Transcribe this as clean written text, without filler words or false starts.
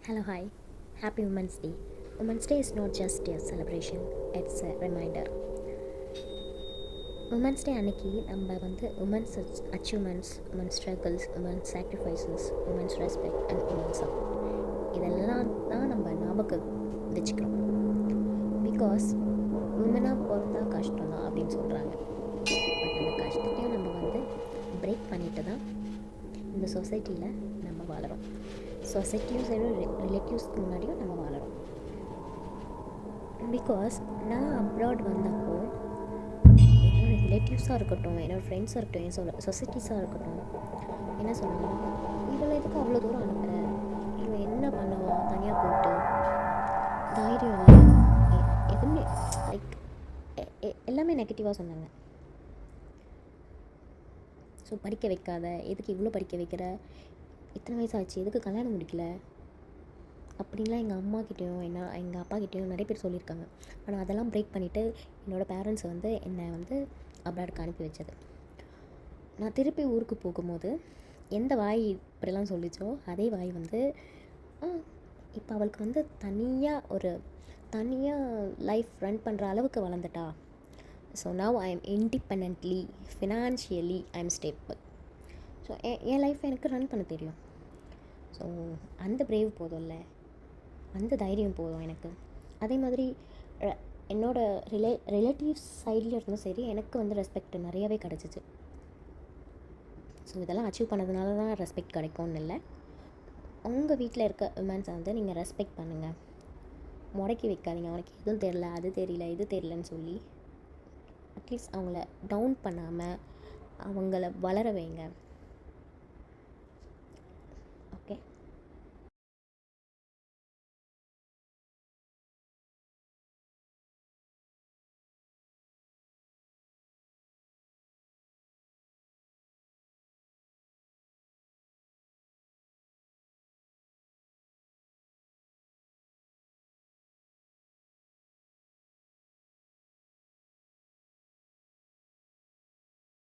Hello, hi. Happy Women's Day. Women's Day is not just a celebration, it's a reminder. Women's day அன்னைக்கு நம்ம women's achievements, women's struggles, women's sacrifices, women's respect and women's support இதெல்லாம் தான் நம்ம ஞாபகம் வச்சுக்கிறோம். Because உமனாக பிறந்தா கஷ்டம் தான் அப்படின்னு சொல்கிறாங்க. பட் அந்த கஷ்டத்தையும் நம்ம பிரேக் பண்ணிட்டு தான் இந்த சொசைட்டியில் நம்ம வாழறோம். சொசைட்டியும் சரி, ரிலேட்டிவ்ஸ்க்கு முன்னாடியும் நம்ம வாழறோம். பிகாஸ் நான் அப்ராட் வந்தப்போ என்னோடய ரிலேட்டிவ்ஸாக இருக்கட்டும், என்னோடய ஃப்ரெண்ட்ஸாக இருக்கட்டும், என் சொசைட்டிஸாக இருக்கட்டும், என்ன சொன்னாங்க, இவளை எதுக்கு அவ்வளோ தூரம் அனுப்புகிற, இவன் என்ன பண்ணுவா தனியாக போட்டு, தைரியம் இல்லை, எதுவுமே லைக் எல்லாமே நெகட்டிவாக சொன்னாங்க. ஸோ படிக்க வைக்காத, எதுக்கு இவ்வளோ படிக்க வைக்கிற, இத்தனை வயசாச்சு எதுக்கு கல்யாணம் முடிக்கல அப்படின்லாம் எங்கள் அம்மாக்கிட்டேயும் எங்கள் அப்பாக்கிட்டேயும் நிறைய பேர் சொல்லியிருக்காங்க. ஆனால் அதெல்லாம் பிரேக் பண்ணிவிட்டு என்னோடய பேரண்ட்ஸ் என்னை அப்ராடுக்கு அனுப்பி வச்சது. நான் திருப்பி ஊருக்கு போகும்போது எந்த வாய் இப்படிலாம் சொல்லிச்சோ அதே வாய் இப்போ அவளுக்கு தனியாக லைஃப் ரன் பண்ணுற அளவுக்கு வளர்ந்துட்டா. So now I am independently financially I am stable. So என் லைஃப் எனக்கு ரன் பண்ண தெரியும். ஸோ அந்த பிரேவ் போதும்ல, அந்த தைரியம் போதும் எனக்கு. அதே மாதிரி என்னோடய ரிலேட்டிவ்ஸ் சைடில் இருந்தும் சரி, எனக்கு ரெஸ்பெக்ட் நிறையவே கிடச்சிச்சு. ஸோ இதெல்லாம் அச்சீவ் பண்ணதுனால தான் ரெஸ்பெக்ட் கிடைக்கும்னு இல்லை. உங்கள் வீட்டில் இருக்க உமன்ஸை நீங்கள் ரெஸ்பெக்ட் பண்ணுங்கள். முடக்கி வைக்காதீங்க. அவனுக்கு எதுவும் தெரில, அது தெரியல, இது தெரியலன்னு சொல்லி அட்லீஸ்ட் அவங்கள டவுன் பண்ணாமல் அவங்கள வளர வைங்க.